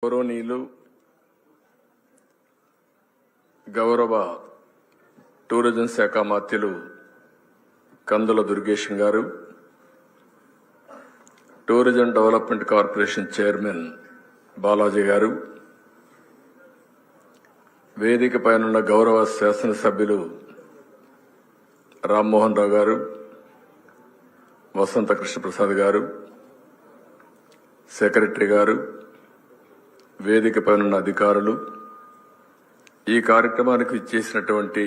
గౌరవనీయులు గౌరవ టూరిజం శాఖ మంత్రులు కందుల దుర్గేశం గారు, tourism development corporation chairman Balaji గారు, వేదిక పైనున్న గౌరవ శాసనసభ్యులు రామ్మోహన్ రావు గారు, వసంత కృష్ణప్రసాద్ గారు, సెక్రటరీ గారు, వేదిక పైనున్న అధికారులు, ఈ కార్యక్రమానికి ఇచ్చేసినటువంటి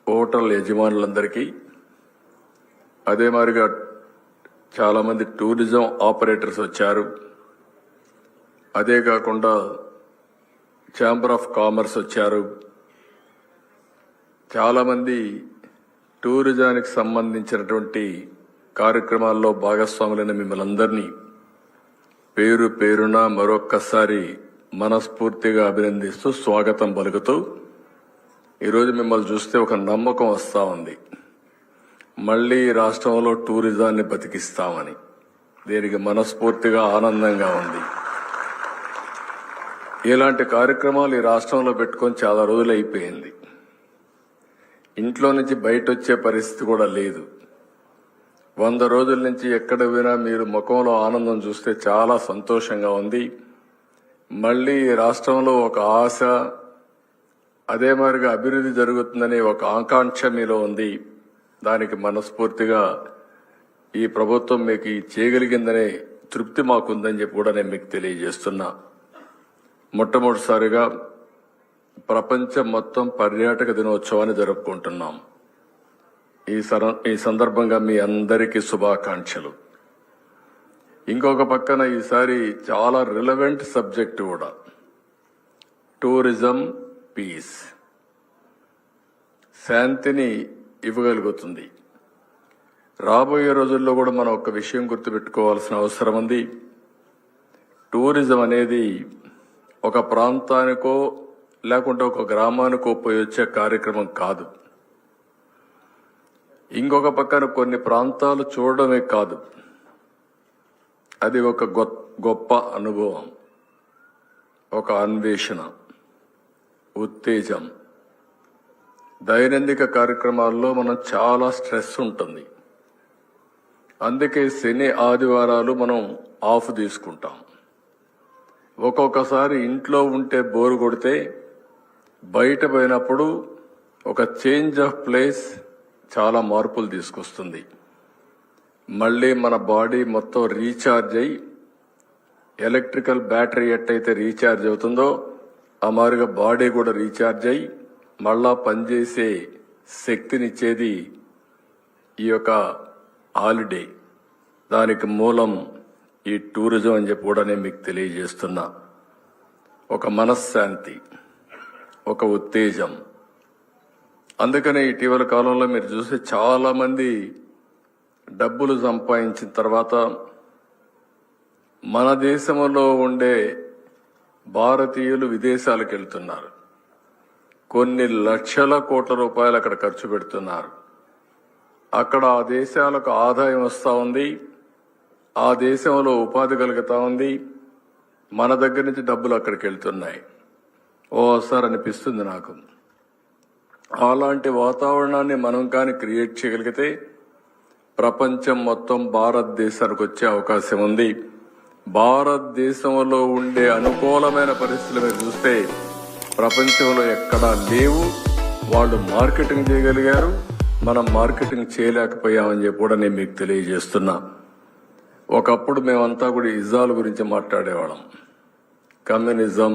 హోటల్ యజమానులందరికీ, అదే మాదిరిగా చాలా మంది టూరిజం ఆపరేటర్స్ వచ్చారు. అదే కాకుండా ఛాంబర్ ఆఫ్ కామర్స్ వచ్చారు. చాలా మంది టూరిజానికి సంబంధించినటువంటి కార్యక్రమాల్లో భాగస్వాములైన మిమ్మల్ని అందరినీ పేరు పేరున మరొక్కసారి మనస్ఫూర్తిగా అభినందిస్తూ స్వాగతం పలుకుతూ, ఈరోజు మిమ్మల్ని చూస్తే ఒక నమ్మకం వస్తా ఉంది, మళ్లీ రాష్ట్రంలో టూరిజాన్ని బతికిస్తామని. దీనికి మనస్ఫూర్తిగా ఆనందంగా ఉంది. ఇలాంటి కార్యక్రమాలు ఈ రాష్ట్రంలో పెట్టుకొని చాలా రోజులు అయిపోయింది. ఇంట్లో నుంచి బయట వచ్చే పరిస్థితి కూడా లేదు. 100 రోజుల నుంచి ఎక్కడ పోయినా మీరు ముఖంలో ఆనందం చూస్తే చాలా సంతోషంగా ఉంది. మళ్లీ ఈ రాష్ట్రంలో ఒక ఆశ, అదే మాదిరిగా అభివృద్ధి జరుగుతుందనే ఒక ఆకాంక్ష మీలో ఉంది. దానికి మనస్ఫూర్తిగా ఈ ప్రభుత్వం మీకు చేయగలిగిందనే తృప్తి మాకుందని చెప్పి కూడా నేను మీకు తెలియజేస్తున్నా. మొట్టమొదటిసారిగా ప్రపంచం మొత్తం పర్యాటక దినోత్సవాన్ని జరుపుకుంటున్నాం. ఈ సందర్భంగా మీ అందరికీ శుభాకాంక్షలు. ఇంకొక పక్కన ఈసారి చాలా రిలవెంట్ సబ్జెక్ట్ కూడా, టూరిజం పీస్, శాంతిని ఇవ్వగలుగుతుంది. రాబోయే రోజుల్లో కూడా మనం ఒక విషయం గుర్తుపెట్టుకోవాల్సిన అవసరం ఉంది. టూరిజం అనేది ఒక ప్రాంతానికో లేకుంటే ఒక గ్రామానికో పోయి వచ్చే కార్యక్రమం కాదు. ఇంకొక పక్కన కొన్ని ప్రాంతాలు చూడడమే కాదు, అది ఒక గొప్ప అనుభవం, ఒక అన్వేషణ, ఉత్తేజం. దైనందిక కార్యక్రమాల్లో మనం చాలా స్ట్రెస్ ఉంటుంది. అందుకే శని ఆదివారాలు మనం ఆఫ్ తీసుకుంటాం. ఒక్కొక్కసారి ఇంట్లో ఉంటే బోరు కొడితే బయట పోయినప్పుడు ఒక చేంజ్ ఆఫ్ ప్లేస్ చాలా మార్పులు తీసుకొస్తుంది. మళ్ళీ మన బాడీ మొత్తం రీఛార్జ్ అయ్యి, ఎలక్ట్రికల్ బ్యాటరీ ఎట్టయితే రీఛార్జ్ అవుతుందో ఆ మాదిరిగా బాడీ కూడా రీఛార్జ్ అయ్యి మళ్ళా పనిచేసే శక్తినిచ్చేది ఈ యొక్క హాలిడే. దానికి మూలం ఈ టూరిజం అని చెప్పి కూడా నేను మీకు తెలియజేస్తున్నా. ఒక మనశ్శాంతి, ఒక ఉత్తేజం. అందుకనే ఇటీవల కాలంలో మీరు చూస్తే చాలా మంది డబ్బులు సంపాదించిన తర్వాత మన దేశంలో ఉండే భారతీయులు విదేశాలకు వెళ్తున్నారు. కొన్ని లక్షల కోట్ల రూపాయలు అక్కడ ఖర్చు పెడుతున్నారు. అక్కడ ఆ దేశాలకు ఆదాయం వస్తూ ఉంది, ఆ దేశంలో ఉపాధి కలుగుతా ఉంది. మన దగ్గర నుంచి డబ్బులు అక్కడికి వెళ్తున్నాయి. ఓసారి అనిపిస్తుంది నాకు, అలాంటి వాతావరణాన్ని మనం కానీ క్రియేట్ చేయగలిగితే ప్రపంచం మొత్తం భారతదేశానికి వచ్చే అవకాశం ఉంది. భారతదేశంలో ఉండే అనుకూలమైన పరిస్థితులు మీరు చూస్తే ప్రపంచంలో ఎక్కడా లేవు. వాళ్ళు మార్కెటింగ్ చేయగలిగారు, మనం మార్కెటింగ్ చేయలేకపోయామని చెప్పి కూడా నేను మీకు తెలియజేస్తున్నా. ఒకప్పుడు మేమంతా కూడా ఇజాల గురించి మాట్లాడేవాళ్ళం, కమ్యూనిజం,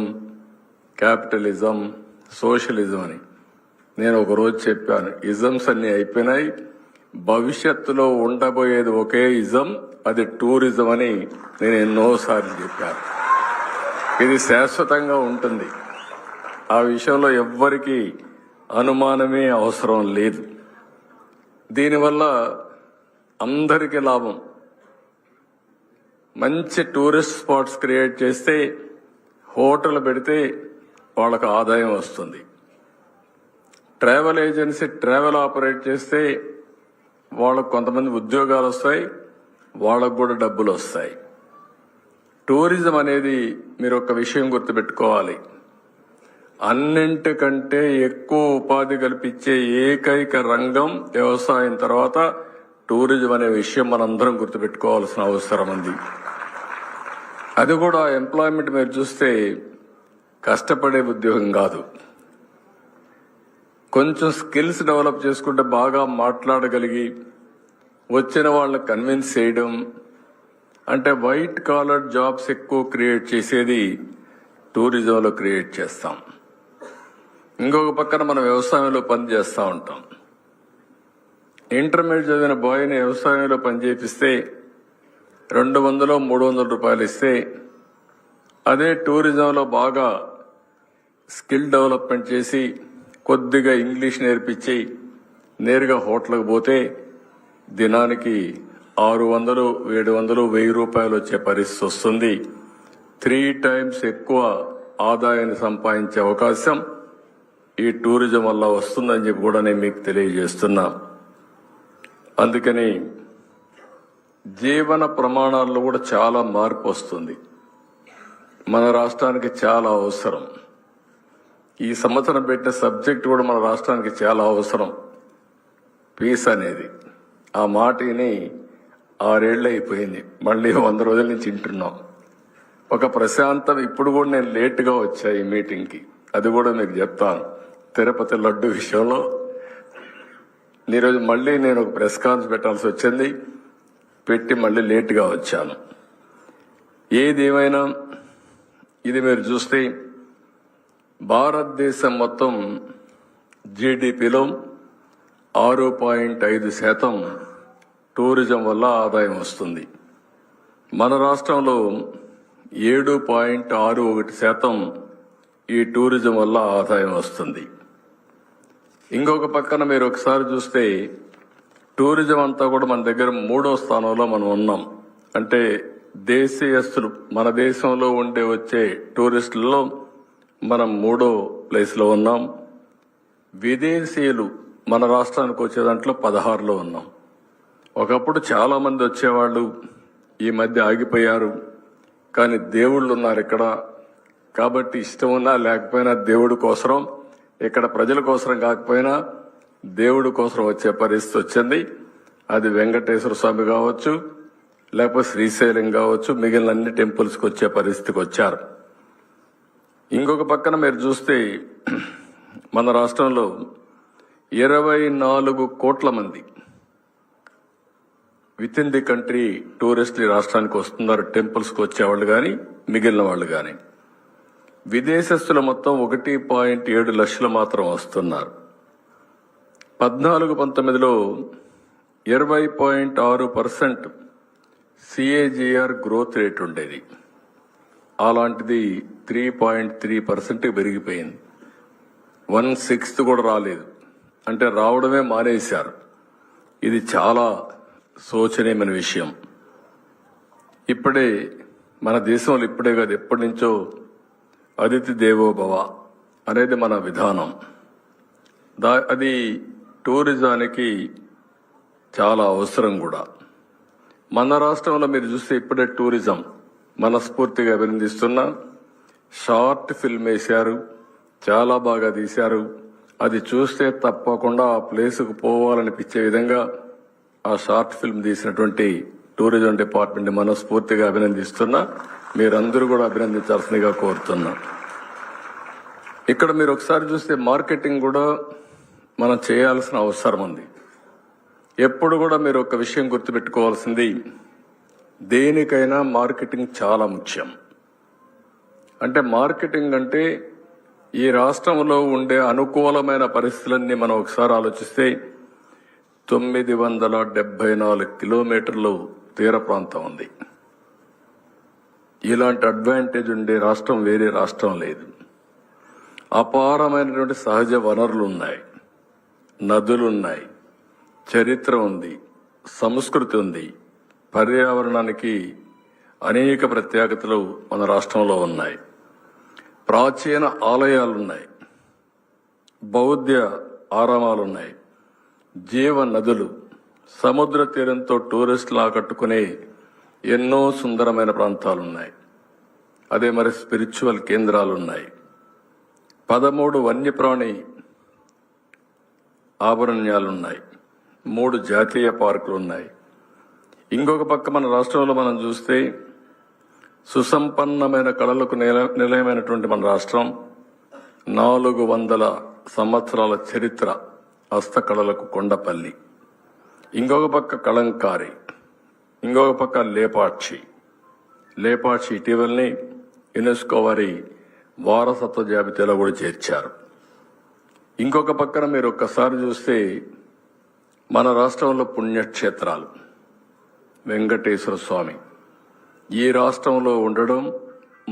క్యాపిటలిజం, సోషలిజం అని. నేను ఒక రోజు చెప్పాను, ఇజమ్స్ అన్ని అయిపోయినాయి, భవిష్యత్తులో ఉండబోయేది ఒకే ఇజం, అది టూరిజం అని నేను ఎన్నోసార్లు చెప్పాను. ఇది శాశ్వతంగా ఉంటుంది. ఆ విషయంలో ఎవ్వరికీ అనుమానమే అవసరం లేదు. దీనివల్ల అందరికీ లాభం. మంచి టూరిస్ట్ స్పాట్స్ క్రియేట్ చేస్తే, హోటల్ పెడితే వాళ్ళకు ఆదాయం వస్తుంది. ట్రావెల్ ఏజెన్సీ ట్రావెల్ ఆపరేట్ చేస్తే వాళ్ళకు కొంతమంది ఉద్యోగాలు వస్తాయి, వాళ్ళకు కూడా డబ్బులు వస్తాయి. టూరిజం అనేది మీరు ఒక విషయం గుర్తుపెట్టుకోవాలి, అన్నింటికంటే ఎక్కువ ఉపాధి కల్పించే ఏకైక రంగం వ్యవసాయం తర్వాత టూరిజం అనే విషయం మనందరం గుర్తుపెట్టుకోవాల్సిన అవసరం ఉంది. అది కూడా ఎంప్లాయ్మెంట్ మీరు చూస్తే కష్టపడే ఉద్యోగం కాదు. కొంచెం స్కిల్స్ డెవలప్ చేసుకుంటే బాగా మాట్లాడగలిగి వచ్చిన వాళ్ళని కన్విన్స్ చేయడం, అంటే వైట్ కాలర్ జాబ్స్ ఎక్కువ క్రియేట్ చేసేది టూరిజంలో క్రియేట్ చేస్తాం. ఇంకొక పక్కన మనం వ్యవసాయంలో పని చేస్తూ ఉంటాం. ఇంటర్మీడియట్ చదివిన బాయ్ని వ్యవసాయంలో పని చేపిస్తే 200-300 రూపాయలు ఇస్తే, అదే టూరిజంలో బాగా స్కిల్ డెవలప్మెంట్ చేసి కొద్దిగా ఇంగ్లీష్ నేర్పించి నేరుగా హోటల్కి పోతే దినానికి 600, 700, 1000 రూపాయలు వచ్చే పరిస్థితి వస్తుంది. 3 times ఎక్కువ ఆదాయాన్ని సంపాదించే అవకాశం ఈ టూరిజం వల్ల వస్తుందని చెప్పి కూడా నేను మీకు తెలియజేస్తున్నా. అందుకని జీవన ప్రమాణాల్లో కూడా చాలా మార్పు వస్తుంది. మన రాష్ట్రానికి చాలా అవసరం. ఈ సంవత్సరం పెట్టిన సబ్జెక్ట్ కూడా మన రాష్ట్రానికి చాలా అవసరం. పీస్ అనేది ఆ మాటని 6 ఏళ్ళు అయిపోయింది, మళ్ళీ 100 రోజుల నుంచి వింటున్నాం. ఒక ప్రశాంతం. ఇప్పుడు కూడా నేను లేటుగా వచ్చా ఈ మీటింగ్కి, అది కూడా మీకు చెప్తాను. తిరుపతి లడ్డు విషయంలో ఈరోజు మళ్ళీ నేను ఒక ప్రెస్ కాన్ఫరెన్స్ పెట్టాల్సి వచ్చింది, పెట్టి మళ్ళీ లేటుగా వచ్చాను. ఏది ఏమైనా ఇది మీరు చూస్తే భారతదేశం మొత్తం జీడిపిలో 6.5% టూరిజం వల్ల ఆదాయం వస్తుంది. మన రాష్ట్రంలో 7.61% ఈ టూరిజం వల్ల ఆదాయం వస్తుంది. ఇంకొక పక్కన మీరు ఒకసారి చూస్తే టూరిజం అంతా కూడా మన దగ్గర 3వ స్థానంలో మనం ఉన్నాం. అంటే దేశీయస్తులు మన దేశంలో ఉండే వచ్చే టూరిస్టులలో మనం 3వ ప్లేస్లో ఉన్నాం. విదేశీయులు మన రాష్ట్రానికి వచ్చే దాంట్లో 16లో ఉన్నాం. ఒకప్పుడు చాలా మంది వచ్చేవాళ్ళు, ఈ మధ్య ఆగిపోయారు. కానీ దేవుళ్ళు ఉన్నారు ఇక్కడ, కాబట్టి ఇష్టం ఉన్నా లేకపోయినా దేవుడి కోసం, ఇక్కడ ప్రజల కోసం కాకపోయినా దేవుడి కోసం వచ్చే పరిస్థితి వచ్చింది. అది వెంకటేశ్వర స్వామి కావచ్చు, లేకపోతే శ్రీశైలం కావచ్చు, మిగిలిన అన్ని టెంపుల్స్కి వచ్చే పరిస్థితికి వచ్చారు. ఇంకొక పక్కన మీరు చూస్తే మన రాష్ట్రంలో 24 కోట్ల మంది విత్ ఇన్ ది కంట్రీ టూరిస్టులు రాష్ట్రానికి వస్తున్నారు. టెంపుల్స్కి వచ్చేవాళ్ళు కానీ మిగిలిన వాళ్ళు కానీ. విదేశస్తులు మొత్తం 1.7 లక్షలు మాత్రం వస్తున్నారు. 14-19లో 20.6% CAGR గ్రోత్ రేట్ ఉండేది. అలాంటిది 3.3% పెరిగిపోయింది. 1/6 కూడా రాలేదు, అంటే రావడమే మానేశారు. ఇది చాలా శోచనీయమైన విషయం. ఇప్పుడే మన దేశంలో ఇప్పుడే కాదు, ఎప్పటి నుంచో అతిథి దేవో భవ అనేది మన విధానం. అది టూరిజానికి చాలా అవసరం కూడా. మన రాష్ట్రంలో మీరు చూస్తే ఇప్పుడే టూరిజం మనస్ఫూర్తిగా అభినందిస్తున్నా. షార్ట్ ఫిల్మ్ వేశారు, చాలా బాగా తీశారు. అది చూస్తే తప్పకుండా ఆ ప్లేస్కు పోవాలనిపించే విధంగా ఆ షార్ట్ ఫిల్మ్ తీసినటువంటి టూరిజం డిపార్ట్మెంట్ మనస్ఫూర్తిగా అభినందిస్తున్నా. మీరందరూ కూడా అభినందించాల్సిందిగా కోరుతున్నా. ఇక్కడ మీరు ఒకసారి చూస్తే మార్కెటింగ్ కూడా మనం చేయాల్సిన అవసరం ఉంది. ఎప్పుడు కూడా మీరు ఒక విషయం గుర్తుపెట్టుకోవాల్సింది, దేనికైనా మార్కెటింగ్ చాలా ముఖ్యం. అంటే మార్కెటింగ్ అంటే ఈ రాష్ట్రంలో ఉండే అనుకూలమైన పరిస్థితులన్నీ మనం ఒకసారి ఆలోచిస్తే 974 కిలోమీటర్లు తీర ప్రాంతం ఉంది. ఇలాంటి అడ్వాంటేజ్ ఉండే రాష్ట్రం వేరే రాష్ట్రం లేదు. అపారమైనటువంటి సహజ వనరులు ఉన్నాయి, నదులున్నాయి, చరిత్ర ఉంది, సంస్కృతి ఉంది, పర్యావరణానికి అనేక ప్రత్యేకతలు మన రాష్ట్రంలో ఉన్నాయి. ప్రాచీన ఆలయాలున్నాయి, బౌద్ధ ఆరామాలున్నాయి, జీవ నదులు, సముద్ర తీరంతో టూరిస్టులు ఆకట్టుకునే ఎన్నో సుందరమైన ప్రాంతాలున్నాయి. అదే మరి స్పిరిచువల్ కేంద్రాలు ఉన్నాయి. 13 వన్యప్రాణి ఆభరణ్యాలున్నాయి. 3 జాతీయ పార్కులు ఉన్నాయి. ఇంకొక పక్క మన రాష్ట్రంలో మనం చూస్తే సుసంపన్నమైన కళలకు నిలయమైనటువంటి మన రాష్ట్రం 400 సంవత్సరాల చరిత్ర హస్తకళలకు కొండపల్లి. ఇంకొక పక్క కలంకారి, ఇంకొక పక్క లేపాక్షి ఇటీవలనే యునెస్కో వారి వారసత్వ జాబితాలో కూడా చేర్చారు. ఇంకొక పక్కన మీరు ఒక్కసారి చూస్తే మన రాష్ట్రంలో పుణ్యక్షేత్రాలు, వెంకటేశ్వర స్వామి ఈ రాష్ట్రంలో ఉండడం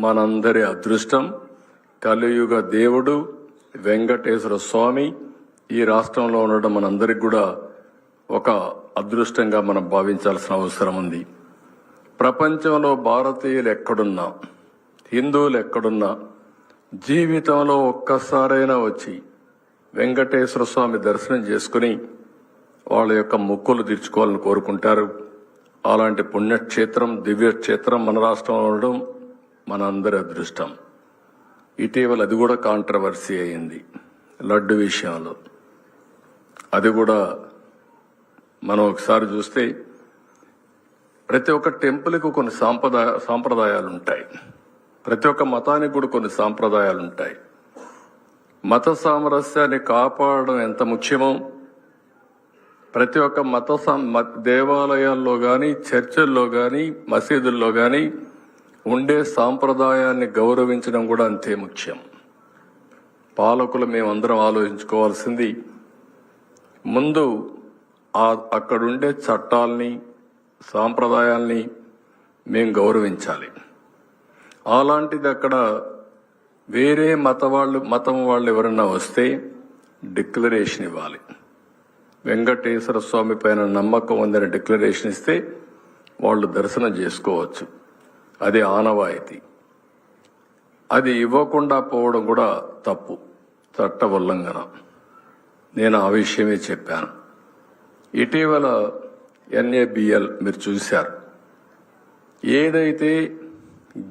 మనందరి అదృష్టం. కలియుగ దేవుడు వెంకటేశ్వర స్వామి ఈ రాష్ట్రంలో ఉండడం మనందరికి కూడా ఒక అదృష్టంగా మనం భావించాల్సిన అవసరం ఉంది. ప్రపంచంలో భారతీయులు ఎక్కడున్నా, హిందువులు ఎక్కడున్నా జీవితంలో ఒక్కసారైనా వచ్చి వెంకటేశ్వర స్వామి దర్శనం చేసుకుని వాళ్ళ యొక్క మొక్కులు తీర్చుకోవాలని కోరుకుంటారు. అలాంటి పుణ్యక్షేత్రం, దివ్యక్షేత్రం మన రాష్ట్రంలో ఉండడం మన అందరి అదృష్టం. ఇటీవల అది కూడా కాంట్రవర్సీ అయింది లడ్డు విషయంలో. అది కూడా మనం ఒకసారి చూస్తే ప్రతి ఒక్క టెంపుల్కి కొన్ని సాంప్రదాయాలు ఉంటాయి. ప్రతి ఒక్క మతానికి కూడా కొన్ని సాంప్రదాయాలు ఉంటాయి. మత సామరస్యాన్ని కాపాడడం ఎంత ముఖ్యమో ప్రతి ఒక్క దేవాలయాల్లో కానీ, చర్చిల్లో కానీ, మసీదుల్లో కానీ ఉండే సాంప్రదాయాన్ని గౌరవించడం కూడా అంతే ముఖ్యం. పాలకులు మేమందరం ఆలోచించుకోవాల్సింది ముందు అక్కడుండే చట్టాల్ని, సాంప్రదాయాల్ని మేం గౌరవించాలి. అలాంటిది అక్కడ వేరే మతం వాళ్ళు ఎవరన్నా వస్తే డిక్లరేషన్ ఇవ్వాలి. వెంకటేశ్వర స్వామి పైన నమ్మకం ఉందని డిక్లరేషన్ ఇస్తే వాళ్ళు దర్శనం చేసుకోవచ్చు. అది ఆనవాయితీ. అది ఇవ్వకుండా పోవడం కూడా తప్పు, చట్ట ఉల్లంఘన. నేను ఆ విషయమే చెప్పాను. ఇటీవల NABL మీరు చూశారు. ఏదైతే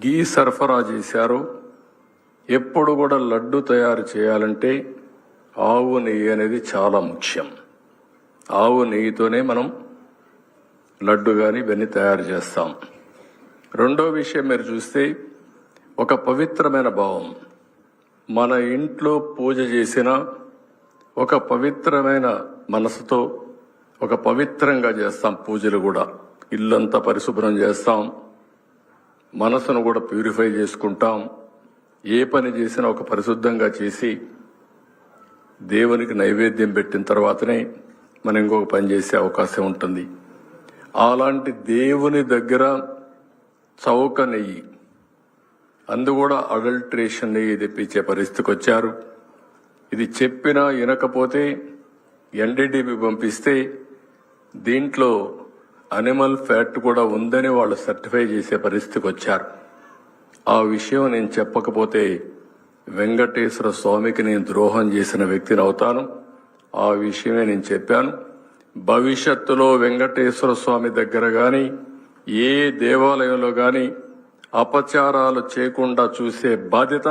గీ సరఫరా చేశారో, ఎప్పుడు కూడా లడ్డు తయారు చేయాలంటే ఆవు నెయ్యి అనేది చాలా ముఖ్యం. ఆవు నెయ్యితోనే మనం లడ్డు కానీ ఇవన్నీ తయారు చేస్తాం. రెండో విషయం మీరు చూస్తే ఒక పవిత్రమైన భావం. మన ఇంట్లో పూజ చేసిన ఒక పవిత్రమైన మనసుతో ఒక పవిత్రంగా చేస్తాం. పూజలు కూడా ఇల్లంతా పరిశుభ్రం చేస్తాం, మనసును కూడా ప్యూరిఫై చేసుకుంటాం. ఏ పని చేసినా ఒక పరిశుద్ధంగా చేసి దేవునికి నైవేద్యం పెట్టిన తర్వాతనే మనం ఇంకొక పని చేసే అవకాశం ఉంటుంది. అలాంటి దేవుని దగ్గర చౌక నెయ్యి, అందు కూడా అడల్ట్రేషన్ నెయ్యి తెప్పించే పరిస్థితికి వచ్చారు. ఇది చెప్పినా వినకపోతే NDDB పంపిస్తే దీంట్లో అనిమల్ ఫ్యాట్ కూడా ఉందని వాళ్ళు సర్టిఫై చేసే పరిస్థితికి వచ్చారు. ఆ విషయం నేను చెప్పకపోతే వెంకటేశ్వర స్వామికి నేను ద్రోహం చేసిన వ్యక్తిని అవుతాను. ఆ విషయమే నేను చెప్పాను. భవిష్యత్తులో వెంకటేశ్వర స్వామి దగ్గర గాని, ఏ దేవాలయంలో గాని అపచారాలు చేయకుండా చూసే బాధ్యత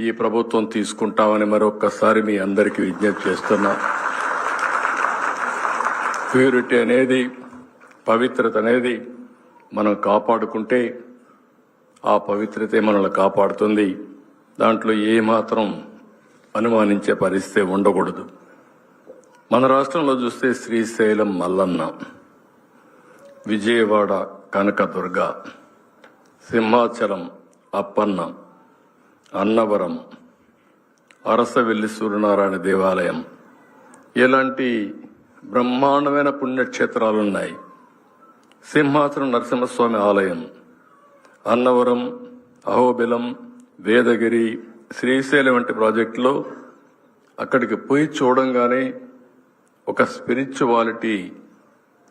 ఈ ప్రభుత్వం తీసుకుంటామని మరొక్కసారి మీ అందరికీ విజ్ఞప్తి చేస్తున్నా. ప్యూరిటీ అనేది, పవిత్రత అనేది మనం కాపాడుకుంటే ఆ పవిత్రతే మనల్ని కాపాడుతుంది. దాంట్లో ఏమాత్రం అనుమానించే పరిస్థితి ఉండకూడదు. మన రాష్ట్రంలో చూస్తే శ్రీశైలం మల్లన్న, విజయవాడ కనకదుర్గ, సింహాచలం అప్పన్న, అన్నవరం, అరసవెల్లి సూర్యనారాయణ దేవాలయం, ఇలాంటి బ్రహ్మాండమైన పుణ్యక్షేత్రాలున్నాయి. సింహాచలం నరసింహస్వామి ఆలయం, అన్నవరం, అహోబిలం, వేదగిరి, శ్రీశైలం వంటి ప్రాజెక్టులో అక్కడికి పోయి చూడంగానే ఒక స్పిరిచువాలిటీ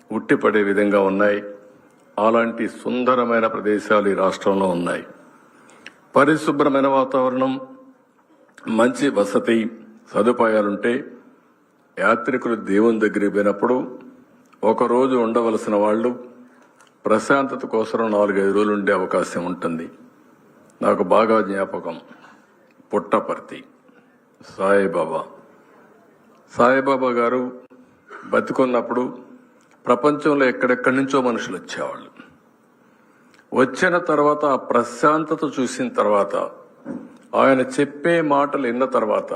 ఉట్టిపడే విధంగా ఉన్నాయి. అలాంటి సుందరమైన ప్రదేశాలు ఈ రాష్ట్రంలో ఉన్నాయి. పరిశుభ్రమైన వాతావరణం, మంచి వసతి సదుపాయాలుంటే యాత్రికులు దేవుని దగ్గరికి పోయినప్పుడు ఒకరోజు ఉండవలసిన వాళ్ళు ప్రశాంతత కోసం 4-5 రోజులు ఉండే అవకాశం ఉంటుంది. నాకు బాగా జ్ఞాపకం. పుట్టపర్తి సాయిబాబా గారు బతికున్నప్పుడు ప్రపంచంలో ఎక్కడెక్కడి నుంచో మనుషులు వచ్చేవాళ్ళు. వచ్చిన తర్వాత ఆ ప్రశాంతత చూసిన తర్వాత, ఆయన చెప్పే మాటలు విన్న తర్వాత,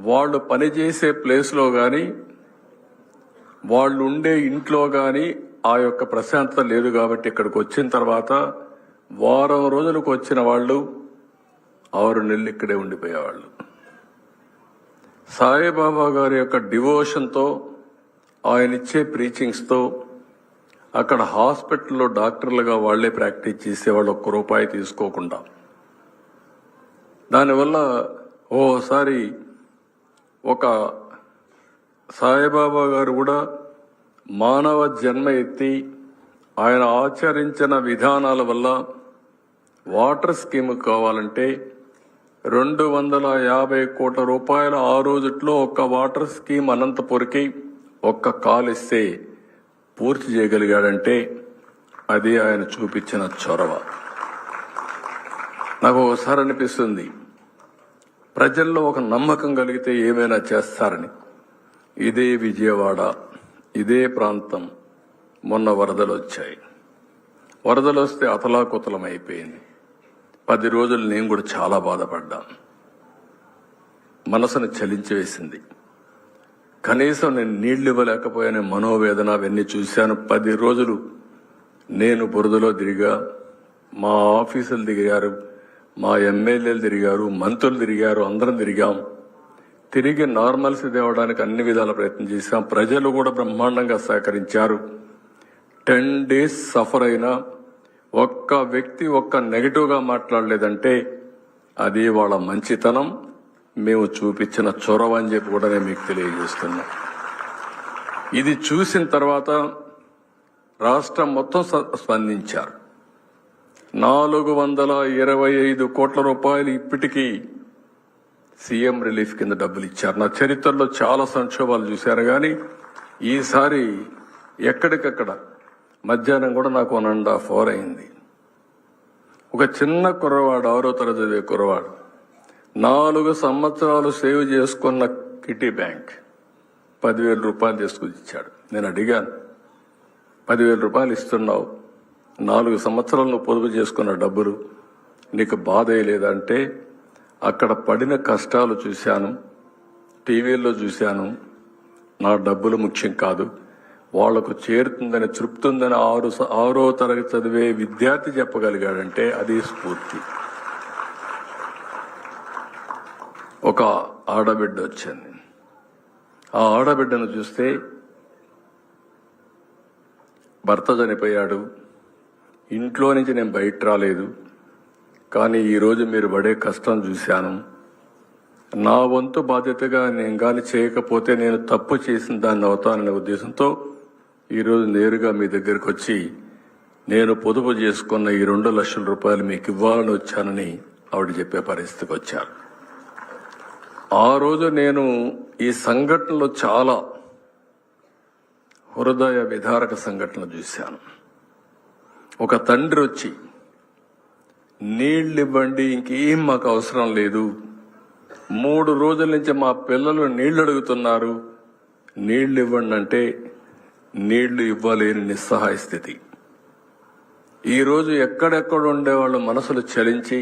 వాళ్ళు పనిచేసే ప్లేస్లో కానీ వాళ్ళు ఉండే ఇంట్లో కానీ ఆ యొక్క ప్రశాంతత లేదు. కాబట్టి ఇక్కడికి వచ్చిన తర్వాత వారం రోజులకు వచ్చిన వాళ్ళు 6 నెలలు ఇక్కడే ఉండిపోయేవాళ్ళు. సాయిబాబా గారి యొక్క డివోషన్తో, ఆయన ఇచ్చే ప్రీచింగ్స్తో అక్కడ హాస్పిటల్లో డాక్టర్లుగా వాళ్లే ప్రాక్టీస్ చేసేవాళ్ళు, ₹1 తీసుకోకుండా. దానివల్ల ఓసారి ఒక సాయిబాబా గారు కూడా మానవ జన్మ ఎత్తి ఆయన ఆచరించిన విధానాల వల్ల వాటర్ స్కీమ్ కావాలంటే ₹250 కోట్ల ఆ రోజుట్లో ఒక్క వాటర్ స్కీమ్ అనంతపురికి ఒక్క కాల్ ఇస్తే పూర్తి చేయగలిగాడంటే అది ఆయన చూపించిన చొరవ. నాకు ఒకసారి అనిపిస్తుంది, ప్రజల్లో ఒక నమ్మకం కలిగితే ఏమైనా చేస్తారని. ఇదే విజయవాడ, ఇదే ప్రాంతం మొన్న వరదలు వచ్చాయి. వరదలు వస్తే అతలాకుతలం అయిపోయింది. 10 రోజులు నేను కూడా చాలా బాధపడ్డాను. మనసును చలించివేసింది. కనీసం నేను నీళ్లు ఇవ్వలేకపోయాను. మనోవేదన అవన్నీ చూశాను. 10 రోజులు నేను బురదలో తిరిగా, మా ఆఫీసులు తిరిగారు, మా ఎమ్మెల్యేలు తిరిగారు, మంత్రులు తిరిగారు, అందరం తిరిగాం. తిరిగి నార్మల్సీ తేవడానికి అన్ని విధాల ప్రయత్నం చేశాం. ప్రజలు కూడా బ్రహ్మాండంగా సహకరించారు. 10 డేస్ సఫర్ అయినా ఒక్క వ్యక్తి ఒక్క నెగటివ్గా మాట్లాడలేదంటే అది వాళ్ళ మంచితనం, మేము చూపించిన చొరవ అని చెప్పి కూడా నేను మీకు తెలియజేస్తున్నా. ఇది చూసిన తర్వాత రాష్ట్రం మొత్తం స్పందించారు. 425 కోట్ల ఇప్పటికీ సీఎం రిలీఫ్ కింద డబ్బులు ఇచ్చారు. నా చరిత్రలో చాలా సంక్షోభాలు చూశాను, కానీ ఈసారి ఎక్కడికక్కడ మధ్యాహ్నం కూడా నాకు 1.5 hour అయింది. ఒక చిన్న కుర్రవాడు, 6వ తరగతి చదివే కుర్రవాడు, 4 సంవత్సరాలు సేవ్ చేసుకున్న కిటీ బ్యాంక్ ₹10,000 తీసుకుని ఇచ్చాడు. నేను అడిగాను, ₹10,000 ఇస్తున్నావు, 4 సంవత్సరాలు నువ్వు పొదుపు చేసుకున్న డబ్బులు, నీకు బాధ లేదంటే, అక్కడ పడిన కష్టాలు చూశాను, టీవీల్లో చూశాను. నా డబ్బులు ముఖ్యం కాదు, వాళ్లకు చేరుతుందని, తృప్తుందని 6వ తరగతి చదివే విద్యార్థి చెప్పగలిగాడంటే అది స్ఫూర్తి. ఒక ఆడబిడ్డ వచ్చింది. ఆ ఆడబిడ్డను చూస్తే భర్త చనిపోయాడు, ఇంట్లో నుంచి నేను బయట రాలేదు, కానీ ఈరోజు మీరు పడే కష్టం చూశాను. నా వంతు బాధ్యతగా నేను కానీ చేయకపోతే నేను తప్పు చేసిన దాన్ని అవుతాననే ఉద్దేశంతో ఈరోజు నేరుగా మీ దగ్గరికి వచ్చి నేను పొదుపు చేసుకున్న ఈ ₹2 లక్షల మీకు ఇవ్వాలని వచ్చానని ఆవిడ చెప్పే పరిస్థితికి వచ్చారు. ఆ రోజు నేను ఈ సంఘటనలో చాలా హృదయ విదారక సంఘటన చూశాను. ఒక తండ్రి వచ్చి, నీళ్ళు ఇవ్వండి, ఇంకేం మాకు అవసరం లేదు, 3 రోజుల నుంచి మా పిల్లలు నీళ్లు అడుగుతున్నారు, నీళ్లు ఇవ్వండి అంటే నీళ్లు ఇవ్వలేని నిస్సహాయ స్థితి. ఈరోజు ఎక్కడెక్కడ ఉండేవాళ్ళు మనసులు చలించి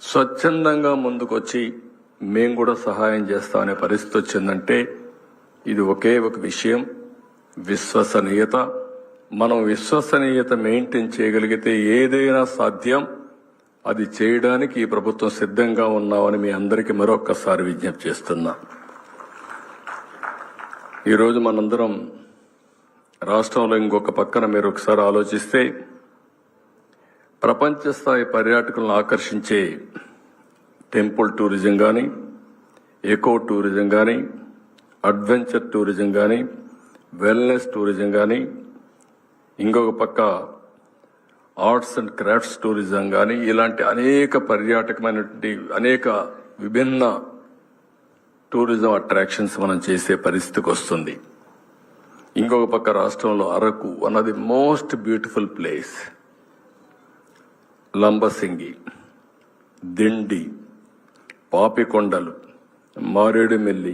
స్వచ్ఛందంగా ముందుకొచ్చి మేము కూడా సహాయం చేస్తామనే పరిస్థితి వచ్చిందంటే ఇది ఒకే ఒక విషయం, విశ్వసనీయత. మనం విశ్వసనీయత మెయింటైన్ చేయగలిగితే ఏదైనా సాధ్యం. అది చేయడానికి ఈ ప్రభుత్వం సిద్ధంగా ఉన్నామని మీ అందరికీ మరొక్కసారి విజ్ఞప్తి చేస్తున్నా. ఈరోజు మనందరం రాష్ట్రంలో ఇంకొక పక్కన మీరు ఒకసారి ఆలోచిస్తే ప్రపంచ స్థాయి పర్యాటకులను ఆకర్షించే టెంపుల్ టూరిజం కానీ, ఎకో టూరిజం కానీ, అడ్వెంచర్ టూరిజం కానీ, వెల్నెస్ టూరిజం కానీ, ఇంకొక పక్క ఆర్ట్స్ అండ్ క్రాఫ్ట్స్ టూరిజం కానీ, ఇలాంటి అనేక పర్యాటకమైనటువంటి అనేక విభిన్న టూరిజం అట్రాక్షన్స్ మనం చేసే పరిస్థితికి వస్తుంది. ఇంకొక పక్క రాష్ట్రంలో Araku one of the most beautiful place. Lambasingi, Dindi, Papikondalu, Maredumilli,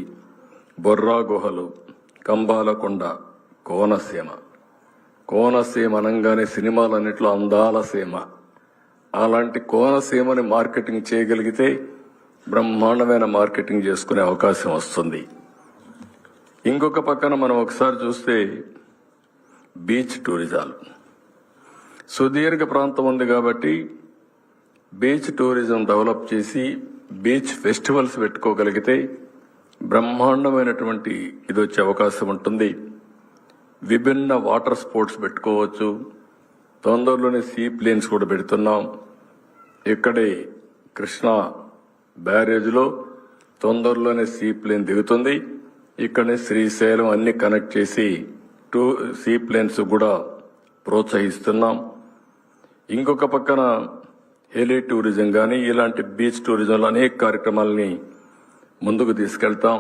Borra గుహలు, కంబాలకొండ, కోనసీమ అనగానే సినిమాలన్నింటిలో అందాల సీమ. అలాంటి కోనసీమని మార్కెటింగ్ చేయగలిగితే బ్రహ్మాండమైన మార్కెటింగ్ చేసుకునే అవకాశం వస్తుంది. ఇంకొక పక్కన మనం ఒకసారి చూస్తే బీచ్ టూరిజాలు, సుదీర్ఘ ప్రాంతం ఉంది కాబట్టి బీచ్ టూరిజం డెవలప్ చేసి బీచ్ ఫెస్టివల్స్ పెట్టుకోగలిగితే బ్రహ్మాండమైనటువంటి ఇది వచ్చే అవకాశం ఉంటుంది. విభిన్న వాటర్ స్పోర్ట్స్ పెట్టుకోవచ్చు. తొందరలోనే సీ ప్లేన్స్ కూడా పెడుతున్నాం. ఇక్కడే కృష్ణా బ్యారేజ్లో తొందరలోనే సీ ప్లేన్ దిగుతుంది. ఇక్కడనే శ్రీశైలం అన్ని కనెక్ట్ చేసి సీ ప్లేన్స్ కూడా ప్రోత్సహిస్తున్నాం. ఇంకొక పక్కన హెలీ టూరిజం కానీ ఇలాంటి బీచ్ టూరిజంలో అనేక కార్యక్రమాలని ముందుకు తీసుకెళ్తాం.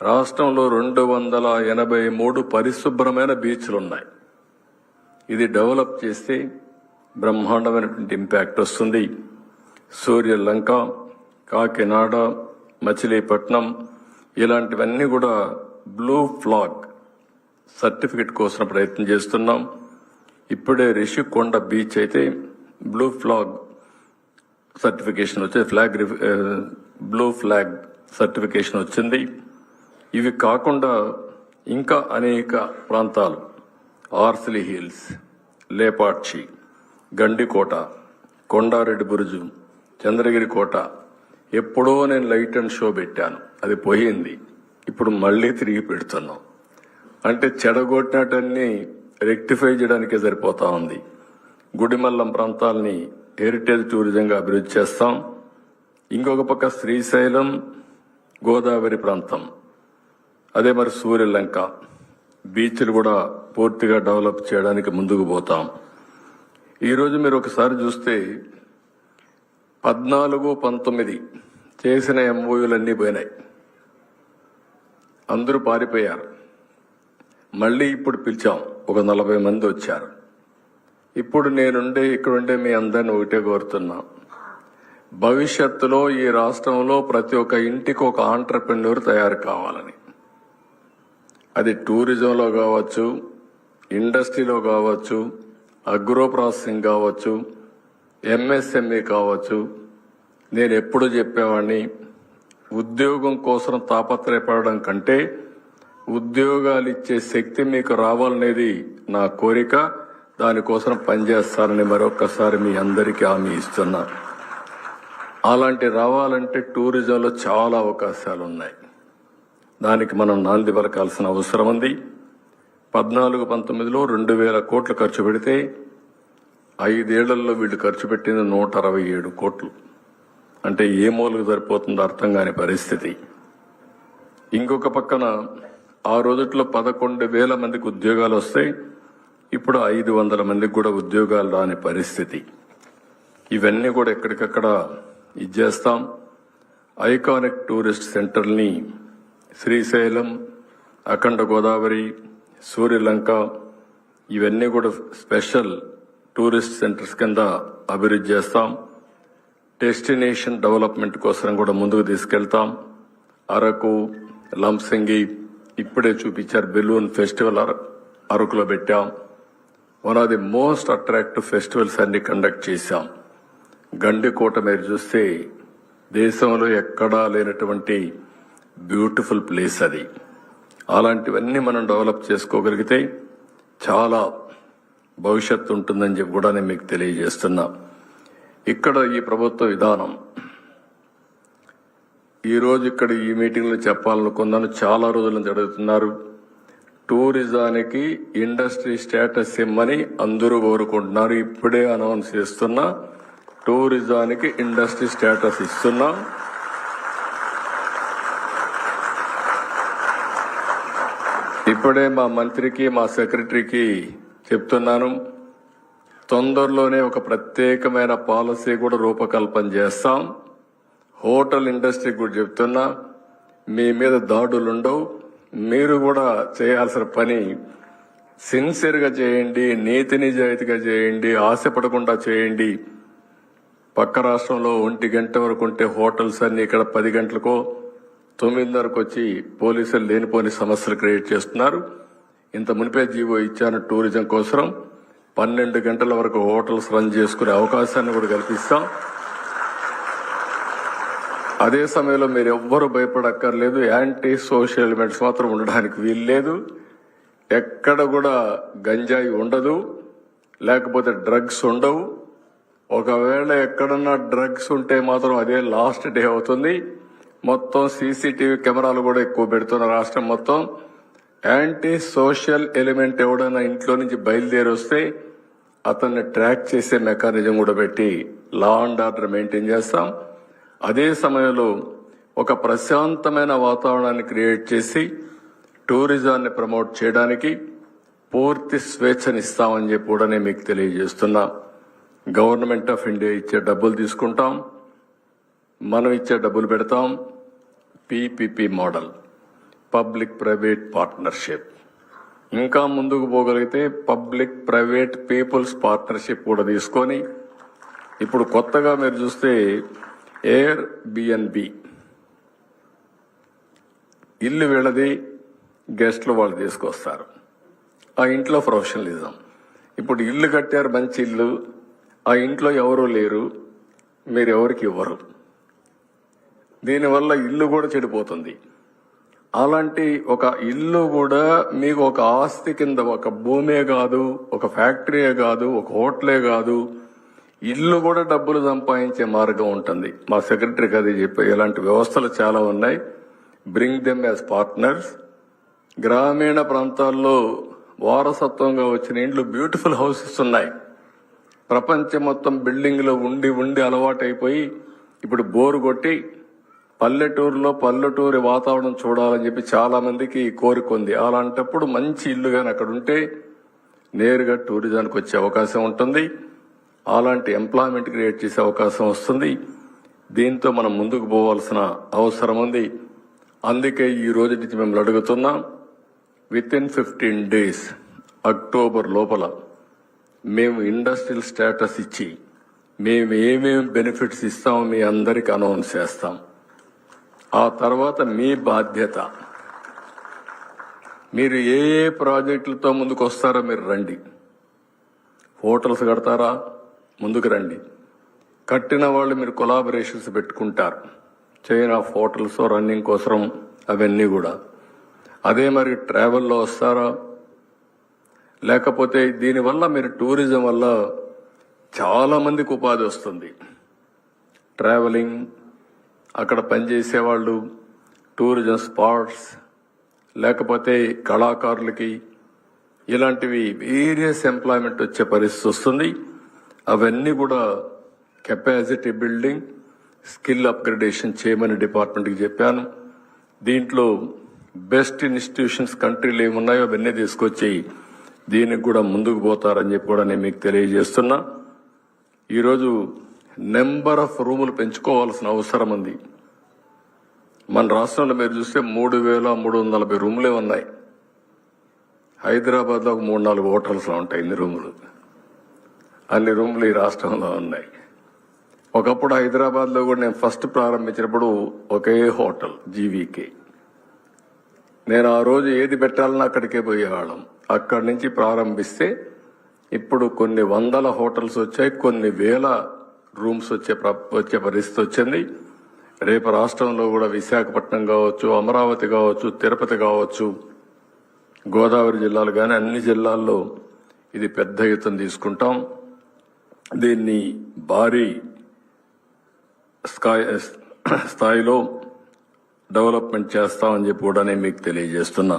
రాష్ట్రంలో 283 పరిశుభ్రమైన బీచ్లు ఉన్నాయి. ఇది డెవలప్ చేస్తే బ్రహ్మాండమైనటువంటి ఇంపాక్ట్ వస్తుంది. సూర్యలంక, కాకినాడ, మచిలీపట్నం ఇలాంటివన్నీ కూడా బ్లూ ఫ్లాగ్ సర్టిఫికెట్ కోసం ప్రయత్నం చేస్తున్నాం. ఇప్పుడే రిషికొండ బీచ్ అయితే బ్లూ ఫ్లాగ్ సర్టిఫికేషన్ వచ్చే బ్లూ ఫ్లాగ్ సర్టిఫికేషన్ వచ్చింది. ఇవి కాకుండా ఇంకా అనేక ప్రాంతాలు ఆర్సిలీ హిల్స్, లేపాక్షి, గండికోట, కొండారెడ్డి బురుజు, చంద్రగిరి కోట. ఎప్పుడో నేను లైట్ అండ్ షో పెట్టాను, అది పోయింది. ఇప్పుడు మళ్లీ తిరిగి పెడుతున్నాం. అంటే చెడగొట్టినటన్ని రెక్టిఫై చేయడానికే సరిపోతా ఉంది. గుడిమల్లం ప్రాంతాలని హెరిటేజ్ టూరిజంగా అభివృద్ధి చేస్తాం. ఇంకొక పక్క శ్రీశైలం, గోదావరి ప్రాంతం, అదే మరి సూర్యలంక బీచ్లు కూడా పూర్తిగా డెవలప్ చేయడానికి ముందుకు పోతాం. ఈరోజు మీరు ఒకసారి చూస్తే 14-19 చేసిన ఎంఓయూలన్నీ పోయినాయి. అందరూ పారిపోయారు. మళ్ళీ ఇప్పుడు పిలిచాం, ఒక 40 మంది వచ్చారు. ఇప్పుడు ఇక్కడుండే మీ అందరిని ఒకటే కోరుతున్నా, భవిష్యత్తులో ఈ రాష్ట్రంలో ప్రతి ఒక్క ఇంటికి ఒక ఆంట్రప్రెన్యూర్ తయారు కావాలని. అది టూరిజంలో కావచ్చు, ఇండస్ట్రీలో కావచ్చు, అగ్రో ప్రాసెసింగ్ కావచ్చు, ఎంఎస్ఎంఈ కావచ్చు. నేను ఎప్పుడు చెప్పేవాడిని, ఉద్యోగం కోసం తాపత్రయపడడం కంటే ఉద్యోగాలు ఇచ్చే శక్తి మీకు రావాలనేది నా కోరిక. దానికోసం పనిచేస్తానని మరొకసారి మీ అందరికీ హామీ ఇస్తున్నా. అలాంటి రావాలంటే టూరిజంలో చాలా అవకాశాలు ఉన్నాయి. దానికి మనం నాంది పలకాల్సిన అవసరం ఉంది. 14-19లో 2,000 కోట్లు ఖర్చు పెడితే 5 ఏళ్లలో వీళ్ళు ఖర్చు పెట్టింది 167 కోట్లు. అంటే ఏ మూలకు సరిపోతుందో అర్థం కాని పరిస్థితి. ఇంకొక పక్కన ఆ రోజుట్లో 11,000 మందికి ఉద్యోగాలు వస్తాయి. ఇప్పుడు 500 మందికి కూడా ఉద్యోగాలు రాని పరిస్థితి. ఇవన్నీ కూడా ఎక్కడికక్కడ ఇచ్చేస్తాం. ఐకానిక్ టూరిస్ట్ సెంటర్ని శ్రీశైలం, అఖండ గోదావరి, సూర్యలంక ఇవన్నీ కూడా స్పెషల్ టూరిస్ట్ సెంటర్స్ కింద అభివృద్ధి చేస్తాం. డెస్టినేషన్ డెవలప్మెంట్ కోసం కూడా ముందుకు తీసుకెళ్తాం. అరకు, లంబసింగి ఇప్పుడే చూపించారు, బెలూన్ ఫెస్టివల్ అరకులో పెట్టాం. One of the most attractive festivals అన్ని కండక్ట్ చేశాం. గండికోట మీరు చూస్తే దేశంలో ఎక్కడా లేనటువంటి బ్యూటిఫుల్ ప్లేస్ అది. అలాంటివన్నీ మనం డెవలప్ చేసుకోగలిగితే చాలా భవిష్యత్తు ఉంటుందని చెప్పి కూడా నేను మీకు తెలియజేస్తున్నా. ఇక్కడ ఈ ప్రభుత్వ విధానం ఈరోజు ఇక్కడ ఈ మీటింగ్లో చెప్పాలనుకున్నాను. చాలా రోజుల నుంచి అడుగుతున్నారు. టూరిజానికి ఇండస్ట్రీ స్టేటస్ ఇమ్మని అందరూ కోరుకుంటున్నారు. ఇప్పుడే అనౌన్స్ చేస్తున్నా, టూరిజానికి ఇండస్ట్రీ స్టేటస్ ఇస్తున్నాం. ఇప్పుడే మా మంత్రికి, మా సెక్రటరీకి చెప్తున్నాను. తొందరలోనే ఒక ప్రత్యేకమైన పాలసీ కూడా రూపకల్పన చేస్తాం. హోటల్ ఇండస్ట్రీ కూడా చెప్తున్నా, మీ మీద దాడులుండవు. మీరు కూడా చేయాల్సిన పని సిన్సియర్గా చేయండి, నీతి నిజాయితీగా చేయండి, ఆశపడకుండా చేయండి. పక్క రాష్ట్రంలో 1 గంట వరకు ఉంటే హోటల్స్ అన్ని ఇక్కడ 10 గంటలకో 9:30కు వచ్చి పోలీసులు లేనిపోని సమస్యలు క్రియేట్ చేస్తున్నారు. ఇంత మునిపే జీవో ఇచ్చాను టూరిజం కోసం 12 గంటల వరకు హోటల్స్ రన్ చేసుకునే అవకాశాన్ని కూడా కల్పిస్తాం. అదే సమయంలో మీరు ఎవ్వరూ భయపడక్కర్లేదు. యాంటీ సోషల్ ఎలిమెంట్స్ మాత్రం ఉండడానికి వీల్లేదు. ఎక్కడ కూడా గంజాయి ఉండదు, లేకపోతే డ్రగ్స్ ఉండవు. ఒకవేళ ఎక్కడన్నా డ్రగ్స్ ఉంటే మాత్రం అదే లాస్ట్ డే అవుతుంది. మొత్తం సీసీటీవీ కెమెరాలు కూడా ఎక్కువ పెడుతున్న రాష్ట్రం మొత్తం. యాంటీ సోషల్ ఎలిమెంట్ ఎవడైనా ఇంట్లో నుంచి బయలుదేరి వస్తే అతన్ని ట్రాక్ చేసే మెకానిజం కూడా పెట్టి లా అండ్ ఆర్డర్ మెయింటైన్ చేస్తాం. అదే సమయంలో ఒక ప్రశాంతమైన వాతావరణాన్ని క్రియేట్ చేసి టూరిజాన్ని ప్రమోట్ చేయడానికి పూర్తి స్వేచ్ఛనిస్తామని చెప్పి కూడా నేను మీకు తెలియజేస్తున్నా. గవర్నమెంట్ ఆఫ్ ఇండియా ఇచ్చే డబ్బులు తీసుకుంటాం, మనం ఇచ్చే డబ్బులు పెడతాం. PPP model, public private partnership. ఇంకా ముందుకు పోగలిగితే పబ్లిక్ ప్రైవేట్ పీపుల్స్ పార్ట్నర్షిప్ కూడా తీసుకొని ఇప్పుడు కొత్తగా మీరు చూస్తే ఎయిర్ బిఎన్బి, ఇల్లు వీళ్ళది, గెస్ట్లు వాళ్ళు తీసుకొస్తారు. ఆ ఇంట్లో ప్రొఫెషనలిజం. ఇప్పుడు ఇల్లు కట్టారు, మంచి ఇల్లు, ఆ ఇంట్లో ఎవరూ లేరు, మీరు ఎవరికి ఇవ్వరు. దీనివల్ల ఇల్లు కూడా చెడిపోతుంది. అలాంటి ఒక ఇల్లు కూడా మీకు ఒక ఆస్తి కింద, ఒక భూమే కాదు, ఒక ఫ్యాక్టరీయే కాదు, ఒక హోటలే కాదు, ఇల్లు కూడా డబ్బులు సంపాదించే మార్గం ఉంటుంది. మా సెక్రటరీకి అది చెప్పి ఇలాంటి వ్యవస్థలు చాలా ఉన్నాయి. Bring them as partners. గ్రామీణ ప్రాంతాల్లో వారసత్వంగా వచ్చిన ఇండ్లు, బ్యూటిఫుల్ హౌసెస్ ఉన్నాయి. ప్రపంచం మొత్తం బిల్డింగ్లో ఉండి ఉండి అలవాటైపోయి ఇప్పుడు బోరు కొట్టి పల్లెటూరి వాతావరణం చూడాలని చెప్పి చాలా మందికి కోరిక ఉంది. అలాంటప్పుడు మంచి ఇల్లు కానీ అక్కడ ఉంటే నేరుగా టూరిజానికి వచ్చే అవకాశం ఉంటుంది. అలాంటి ఎంప్లాయ్మెంట్ క్రియేట్ చేసే అవకాశం వస్తుంది. దీంతో మనం ముందుకు పోవాల్సిన అవసరం ఉంది. అందుకే ఈ రోజు నుంచి మేము అడుగుతున్నాం, వితిన్ 15 days అక్టోబర్ లోపల మేము ఇండస్ట్రియల్ స్టేటస్ ఇచ్చి మేము ఏమేమి బెనిఫిట్స్ ఇస్తామో మీ అందరికి అనౌన్స్ చేస్తాం. ఆ తర్వాత మీ బాధ్యత, మీరు ఏ ప్రాజెక్టులతో ముందుకు వస్తారో మీరు రండి. హోటల్స్ కడతారా, ముందుకు రండి. కట్టిన వాళ్ళు మీరు కొలాబరేషన్స్ పెట్టుకుంటారు, చైన్ ఆఫ్ హోటల్స్ రన్నింగ్ కోసం, అవన్నీ కూడా. అదే మరి ట్రావెల్లో వస్తారా, లేకపోతే దీనివల్ల మీరు టూరిజం వల్ల చాలా మందికి ఉపాధి వస్తుంది. ట్రావెలింగ్, అక్కడ పనిచేసే వాళ్ళు, టూరిజం స్పాట్స్, లేకపోతే కళాకారులకి, ఇలాంటివి వేరియస్ ఎంప్లాయ్మెంట్ వచ్చే పరిస్థితి వస్తుంది. అవన్నీ కూడా కెపాసిటీ బిల్డింగ్, స్కిల్ అప్గ్రేడేషన్ చేయమని డిపార్ట్మెంట్కి చెప్పాను. దీంట్లో బెస్ట్ ఇన్స్టిట్యూషన్స్ కంట్రీలు ఏమున్నాయో అవన్నీ తీసుకొచ్చి దీనికి కూడా ముందుకు పోతారని చెప్పి కూడా నేను మీకు తెలియజేస్తున్నా. ఈరోజు నెంబర్ ఆఫ్ రూములు పెంచుకోవాల్సిన అవసరం ఉంది. మన రాష్ట్రంలో మీరు చూస్తే 3,340 రూములే ఉన్నాయి. హైదరాబాద్లో ఒక 3-4 హోటల్స్లో ఉంటాయి ఇన్ని రూములు. అన్ని రూములు ఈ రాష్ట్రంలో ఉన్నాయి. ఒకప్పుడు హైదరాబాద్లో కూడా నేను ఫస్ట్ ప్రారంభించినప్పుడు ఒకే హోటల్, జీవీకే. నేను ఆ రోజు ఏది పెట్టాలన్నా అక్కడికే పోయేవాళ్ళం. అక్కడి నుంచి ప్రారంభిస్తే ఇప్పుడు కొన్ని వందల హోటల్స్ వచ్చాయి, కొన్ని వేల రూమ్స్ వచ్చే పరిస్థితి వచ్చింది. రేపు రాష్ట్రంలో కూడా విశాఖపట్నం కావచ్చు, అమరావతి కావచ్చు, తిరుపతి కావచ్చు, గోదావరి జిల్లాలు కానీ అన్ని జిల్లాల్లో ఇది పెద్ద ఎత్తున తీసుకుంటాం. దీన్ని భారీ స్థాయిలో డెవలప్మెంట్ చేస్తామని చెప్పి కూడా నేను మీకు తెలియజేస్తున్నా.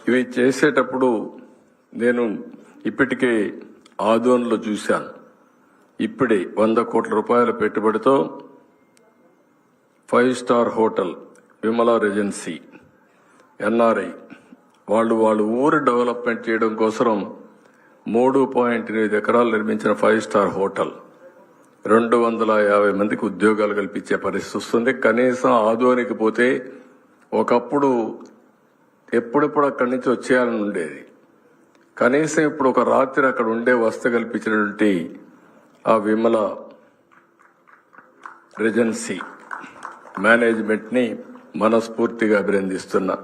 ఇవి చేసేటప్పుడు నేను ఇప్పటికే ఆదోన్లో చూశాను. ఇప్పుడే 100 కోట్ల రూపాయల పెట్టుబడితో 5 star hotel Vimala regency NRI వాళ్ళు ఊరు డెవలప్మెంట్ చేయడం కోసం 3.8 ఎకరాలు నిర్మించిన 5 స్టార్ హోటల్ 250 మందికి ఉద్యోగాలు కల్పించే పరిస్థితి వస్తుంది. కనీసం ఆదోనికి పోతే ఒకప్పుడు ఎప్పుడెప్పుడు అక్కడి నుంచి వచ్చేయాలని ఉండేది. కనీసం ఇప్పుడు ఒక రాత్రి అక్కడ ఉండే వసతి కల్పించినటువంటి ఆ విమల రెజెన్సీ మేనేజ్మెంట్ని మనస్ఫూర్తిగా అభినందిస్తున్నా.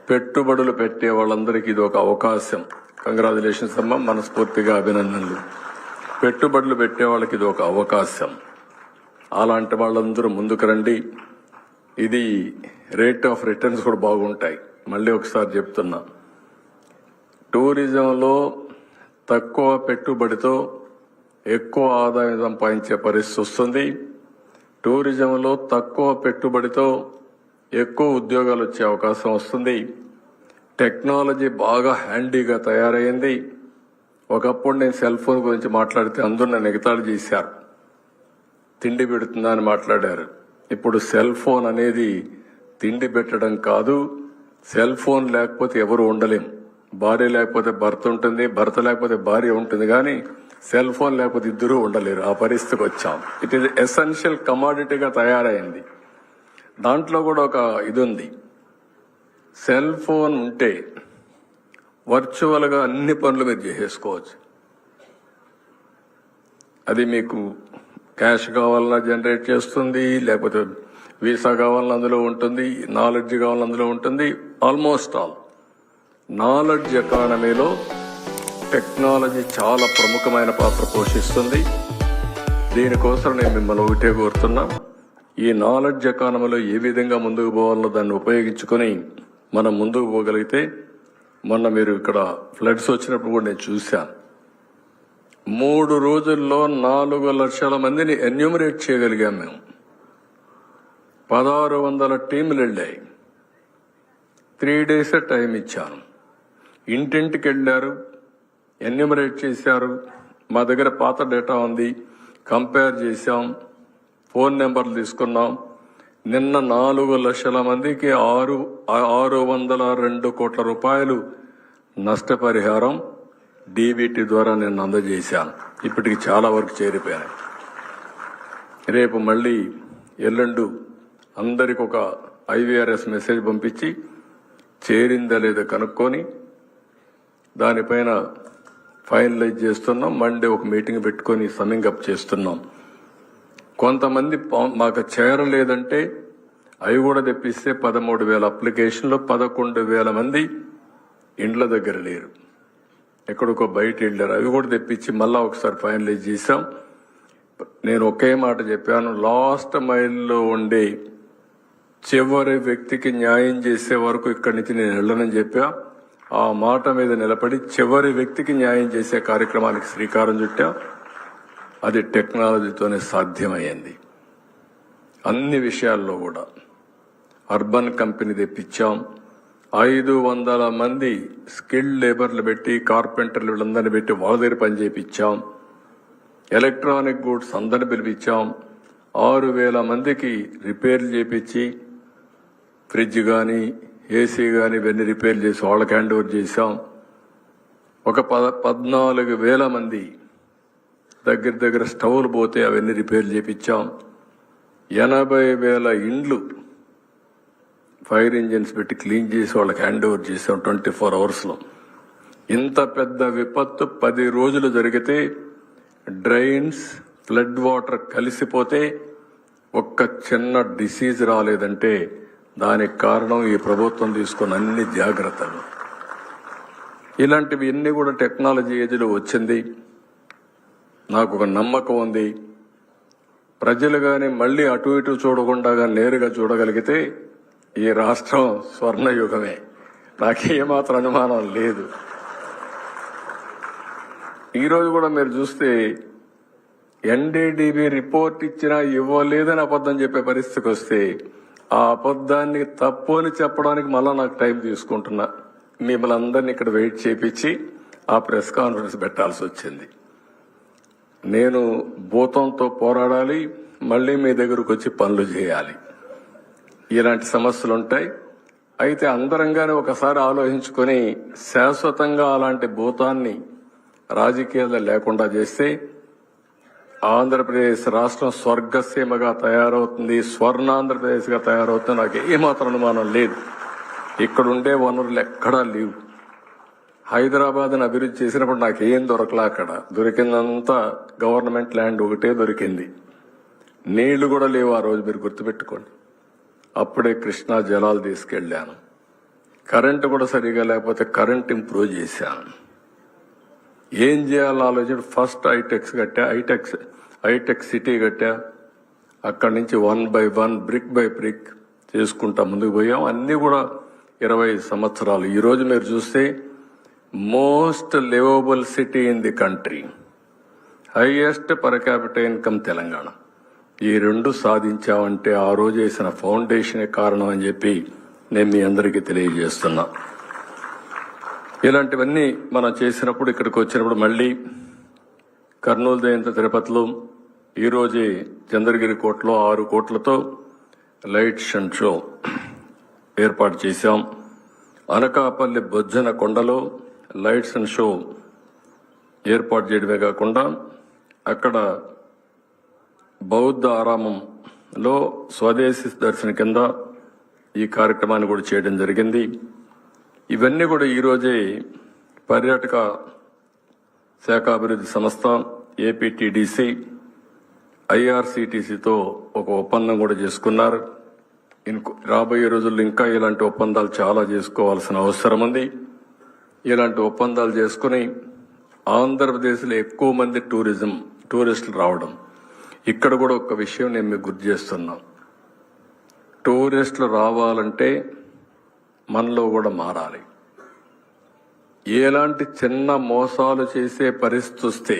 పెట్టుబడులు పెట్టే వాళ్ళందరికీ ఇది ఒక అవకాశం. కంగ్రాచులేషన్స్ అమ్మా, మనస్ఫూర్తిగా అభినందనలు. పెట్టుబడులు పెట్టే వాళ్ళకి ఇది ఒక అవకాశం. అలాంటి వాళ్ళందరూ ముందుకు రండి. ఇది రేట్ ఆఫ్ రిటర్న్స్ కూడా బాగుంటాయి. మళ్ళీ ఒకసారి చెప్తున్నా, టూరిజంలో తక్కువ పెట్టుబడితో ఎక్కువ ఆదాయం సంపాదించే పరిస్థితి వస్తుంది. టూరిజంలో తక్కువ పెట్టుబడితో ఎక్కువ ఉద్యోగాలు వచ్చే అవకాశం వస్తుంది. టెక్నాలజీ బాగా హ్యాండీగా తయారైంది. ఒకప్పుడు నేను సెల్ ఫోన్ గురించి మాట్లాడితే అందరూ నన్ను ఎగతాళి చేశారు, తిండి పెడుతుందా అని మాట్లాడారు. ఇప్పుడు సెల్ ఫోన్ అనేది తిండి పెట్టడం కాదు. సెల్ ఫోన్ లేకపోతే ఎవరు ఉండలేం. భార్య లేకపోతే భర్త ఉంటుంది, భర్త లేకపోతే భార్య ఉంటుంది, కానీ సెల్ ఫోన్ లేకపోతే ఇద్దరూ ఉండలేరు. ఆ పరిస్థితికి వచ్చాం. ఇట్ ఈజ్ ఎసెన్షియల్ కమాడిటీగా తయారైంది. దాంట్లో కూడా ఒక ఇది ఉంది. సెల్ ఫోన్ ఉంటే వర్చువల్ గా అన్ని పనులు మీరు చేసేసుకోవచ్చు. అది మీకు క్యాష్ కావాలన్నా జనరేట్ చేస్తుంది, లేకపోతే వీసా కావాలన్నా అందులో ఉంటుంది, నాలెడ్జ్ కావాలన్నా అందులో ఉంటుంది. ఆల్మోస్ట్ ఆల్ నాలెడ్జ్ ఎకానమీలో టెక్నాలజీ చాలా ప్రముఖమైన పాత్ర పోషిస్తుంది. దీనికోసం నేను మిమ్మల్ని ఒకటే కోరుతున్నా, ఈ నాలెడ్జ్ ఎకానమీలో ఏ విధంగా ముందుకు పోవాలో దాన్ని ఉపయోగించుకొని మనం ముందుకు పోగలిగితే, మొన్న మీరు ఇక్కడ ఫ్లడ్స్ వచ్చినప్పుడు కూడా నేను చూశాను, 3 రోజుల్లో 4 లక్షల మందిని ఎన్యూమరేట్ చేయగలిగాం మేము. 1600 టీంలు వెళ్ళాయి. 3 days టైం ఇచ్చాను. ఇంటింటికి వెళ్ళారు, ఎన్యూమరేట్ చేశారు. మా దగ్గర పాత డేటా ఉంది, కంపేర్ చేశాం, ఫోన్ నెంబర్లు తీసుకున్నాం. నిన్న 4 లక్షల మందికి 602 కోట్ల రూపాయలు నష్టపరిహారం డీబీటీ ద్వారా నేను అందజేశాను. ఇప్పటికి చాలా వరకు చేరిపోయాను. రేపు మళ్ళీ ఎల్లుండు అందరికి ఒక IVRS మెసేజ్ పంపించి చేరిందా లేదా కనుక్కొని దానిపైన ఫైనలైజ్ చేస్తున్నాం. మండే ఒక మీటింగ్ పెట్టుకొని సమ్మింగ్ అప్ చేస్తున్నాం. కొంతమంది మాకు చేరలేదంటే అవి కూడా తెప్పిస్తే 13,000 అప్లికేషన్లు, 11,000 మంది ఇండ్ల దగ్గర లేరు, ఎక్కడికో బయట వెళ్ళారు. అవి కూడా తెప్పించి మళ్ళా ఒకసారి ఫైనలైజ్ చేశాం. నేను ఒకే మాట చెప్పాను, లాస్ట్ మైల్లో ఉండే చివరి వ్యక్తికి న్యాయం చేసే వరకు ఇక్కడి నుంచి నేను వెళ్ళనని చెప్పా. ఆ మాట మీద నిలబడి చివరి వ్యక్తికి న్యాయం చేసే కార్యక్రమానికి శ్రీకారం చుట్టా. అది టెక్నాలజీతోనే సాధ్యమయ్యింది. అన్ని విషయాల్లో కూడా అర్బన్ కంపెనీ తెప్పించాం. 500 మంది స్కిల్డ్ లేబర్లు పెట్టి, కార్పెంటర్లు వీళ్ళందరినీ పెట్టి వాళ్ళ దగ్గర పని చేయించాం. ఎలక్ట్రానిక్ గూడ్స్ అందరిని పిలిపించాం. 6,000 మందికి రిపేర్లు చేపించి, ఫ్రిడ్జ్ కానీ ఏసీ కానీ ఇవన్నీ రిపేర్లు చేసి వాళ్ళకి హ్యాండ్ ఓవర్ చేశాం. ఒక 14,000 మంది దగ్గర స్టవ్లు పోతే అవన్నీ రిపేర్ చేపించాం. 80,000 ఇండ్లు ఫైర్ ఇంజిన్స్ పెట్టి క్లీన్ చేసి వాళ్ళకి హ్యాండ్ ఓవర్ చేసాం 24 hours. ఇంత పెద్ద విపత్తు 10 రోజులు జరిగితే, డ్రైన్స్ ఫ్లడ్ వాటర్ కలిసిపోతే ఒక్క చిన్న డిసీజ్ రాలేదంటే దానికి కారణం ఈ ప్రభుత్వం తీసుకున్న అన్ని జాగ్రత్తలు. ఇలాంటివి అన్ని కూడా టెక్నాలజీ ఏజ్లో వచ్చింది. నాకు ఒక నమ్మకం ఉంది, ప్రజలు గాని మళ్లీ అటు ఇటు చూడకుండా నేరుగా చూడగలిగితే ఈ రాష్ట్రం స్వర్ణయుగమే. నాకేమాత్రం అనుమానం లేదు. ఈరోజు కూడా మీరు చూస్తే NDDB రిపోర్ట్ ఇచ్చినా ఇవ్వలేదని అబద్ధం చెప్పే పరిస్థితికి వస్తే, ఆ అబద్ధాన్ని తప్పు అని చెప్పడానికి మళ్ళా నాకు టైం తీసుకుంటున్నా. మిమ్మల్ని అందరినీ ఇక్కడ వెయిట్ చేపించి ఆ ప్రెస్ కాన్ఫరెన్స్ పెట్టాల్సి వచ్చింది. నేను భూతంతో పోరాడాలి, మళ్లీ మీ దగ్గరకు వచ్చి పనులు చేయాలి. ఇలాంటి సమస్యలు ఉంటాయి. అయితే అందరంగానే ఒకసారి ఆలోచించుకొని శాశ్వతంగా అలాంటి భూతాన్ని రాజకీయాల్లో లేకుండా చేస్తే ఆంధ్రప్రదేశ్ రాష్ట్రం స్వర్గసీమగా తయారవుతుంది, స్వర్ణాంధ్రప్రదేశ్ గా తయారవుతుంది. నాకు ఏమాత్రం అనుమానం లేదు. ఇక్కడ ఉండే వనరులు ఎక్కడా లేవు. హైదరాబాద్ని అభివృద్ధి చేసినప్పుడు నాకేం దొరకలా. అక్కడ దొరికిందంతా గవర్నమెంట్ ల్యాండ్ ఒకటే దొరికింది. నీళ్లు కూడా లేవు ఆ రోజు, మీరు గుర్తుపెట్టుకోండి. అప్పుడే కృష్ణా జలాలు తీసుకెళ్ళాను. కరెంటు కూడా సరిగా లేకపోతే కరెంట్ ఇంప్రూవ్ చేశాను. ఏం చేయాలో ఆలోచన ఫస్ట్ ఐటెక్స్ కట్టా, ఐటెక్ సిటీ కట్టా. అక్కడి నుంచి 1 by 1 బ్రిక్ బై బ్రిక్ చేసుకుంటా ముందుకు పోయాం. అన్నీ కూడా 20 సంవత్సరాలు. ఈరోజు మీరు చూస్తే most liveable city in the country, highest per capital income Telangana. ఈ రెండు సాధించామంటే ఆ రోజు వేసిన ఫౌండేషనే కారణం అని చెప్పి నేను మీ అందరికీ తెలియజేస్తున్నా. ఇలాంటివన్నీ మనం చేసినప్పుడు, ఇక్కడికి వచ్చినప్పుడు మళ్ళీ కర్నూలు దయంత తిరుపతిలో ఈరోజే చంద్రగిరి కోటలో 6 కోట్లతో లైట్స్ అండ్ షో ఏర్పాటు చేశాం. అనకాపల్లి బొజ్జన కొండలో లైట్స్ అండ్ షో ఏర్పాటు చేయడమే కాకుండా అక్కడ బౌద్ధ ఆరామంలో స్వదేశీ దర్శన కింద ఈ కార్యక్రమాన్ని కూడా చేయడం జరిగింది. ఇవన్నీ కూడా ఈరోజే పర్యాటక శాఖాభివృద్ధి సంస్థ, ఏపీటీడీసీ, ఐఆర్సీటీసీతో ఒక ఒప్పందం కూడా చేసుకున్నారు. రాబోయే రోజుల్లో ఇంకా ఇలాంటి ఒప్పందాలు చాలా చేసుకోవాల్సిన అవసరం ఉంది. ఇలాంటి ఒప్పందాలు చేసుకుని ఆంధ్రప్రదేశ్లో ఎక్కువ మంది టూరిస్టులు రావడం. ఇక్కడ కూడా ఒక విషయం నేను మీకు గుర్తు చేస్తున్నా. టూరిస్టులు రావాలంటే మనలో కూడా మారాలి. ఎలాంటి చిన్న మోసాలు చేసే పరిస్థితి వస్తే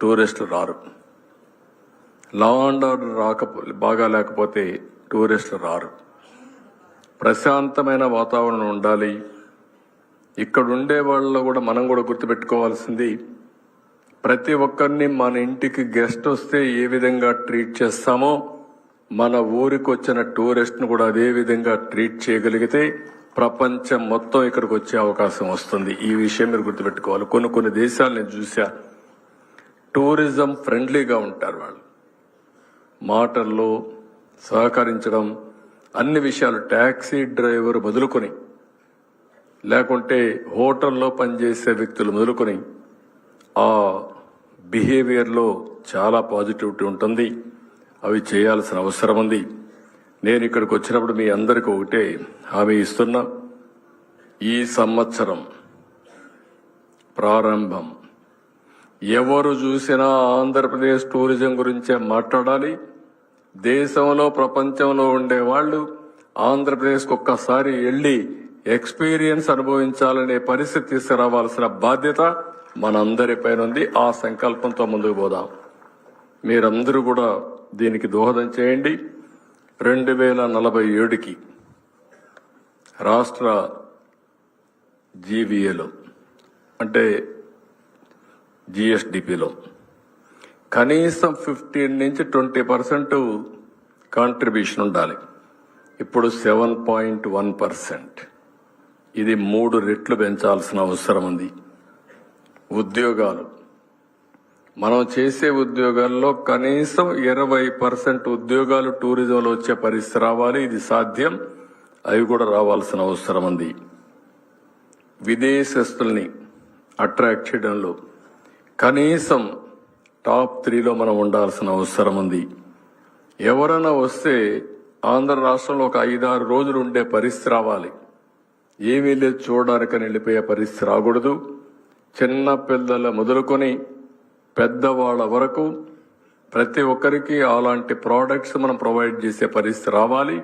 టూరిస్టులు రారు. లా అండ్ ఆర్డర్ బాగా లేకపోతే టూరిస్టులు రారు. ప్రశాంతమైన వాతావరణం ఉండాలి. ఇక్కడ ఉండే వాళ్ళలో కూడా మనం కూడా గుర్తుపెట్టుకోవాల్సింది, ప్రతి ఒక్కరిని మన ఇంటికి గెస్ట్ వస్తే ఏ విధంగా ట్రీట్ చేస్తామో మన ఊరికి వచ్చిన టూరిస్ట్ను కూడా అదే విధంగా ట్రీట్ చేయగలిగితే ప్రపంచం మొత్తం ఇక్కడికి వచ్చే అవకాశం వస్తుంది. ఈ విషయం మీరు గుర్తుపెట్టుకోవాలి. కొన్ని దేశాలు నేను చూసా, టూరిజం ఫ్రెండ్లీగా ఉంటారు. వాళ్ళు మాటల్లో సహకరించడం, అన్ని విషయాలు, ట్యాక్సీ డ్రైవర్ మొదలుకొని లేకుంటే హోటల్లో పనిచేసే వ్యక్తులు మొదలుకొని ఆ బిహేవియర్లో చాలా పాజిటివిటీ ఉంటుంది. అవి చేయాల్సిన అవసరం ఉంది. నేను ఇక్కడికి వచ్చినప్పుడు మీ అందరికీ ఒకటే హామీ ఇస్తున్నా, ఈ సంవత్సరం ప్రారంభం ఎవరు చూసినా ఆంధ్రప్రదేశ్ టూరిజం గురించే మాట్లాడాలి. దేశంలో ప్రపంచంలో ఉండే వాళ్ళు ఆంధ్రప్రదేశ్కి ఒక్కసారి వెళ్లి ఎక్స్పీరియన్స్ అనుభవించాలనే పరిస్థితి తీసుకురావాల్సిన బాధ్యత మనందరిపైన ఉంది. ఆ సంకల్పంతో ముందుకు పోదాం. మీరందరూ కూడా దీనికి దోహదం చేయండి. 2047కి రాష్ట్ర జీవీఏలో అంటే జిఎస్డిపిలో కనీసం 15 నుంచి 20% కాంట్రిబ్యూషన్ ఉండాలి. ఇప్పుడు 7.1%. ఇది 3 రెట్లు పెంచాల్సిన అవసరం ఉంది. ఉద్యోగాలు, మనం చేసే ఉద్యోగాల్లో కనీసం 20% ఉద్యోగాలు టూరిజంలో వచ్చే పరిస్థితి రావాలి. ఇది సాధ్యం. అవి కూడా రావాల్సిన అవసరం ఉంది. విదేశస్తుల్ని అట్రాక్ట్ చేయడంలో కనీసం టాప్ 3లో మనం ఉండాల్సిన అవసరం ఉంది. ఎవరైనా వస్తే ఆంధ్ర రాష్ట్రంలో ఒక 5-6 రోజులు ఉండే పరిస్థితి రావాలి. ఏమీ లేదు చూడడానికని వెళ్ళిపోయే పరిస్థితి రాకూడదు. చిన్న పిల్లల మొదలుకొని పెద్దవాళ్ళ వరకు ప్రతి ఒక్కరికి అలాంటి ప్రోడక్ట్స్ మనం ప్రొవైడ్ చేసే పరిస్థితి రావాలి.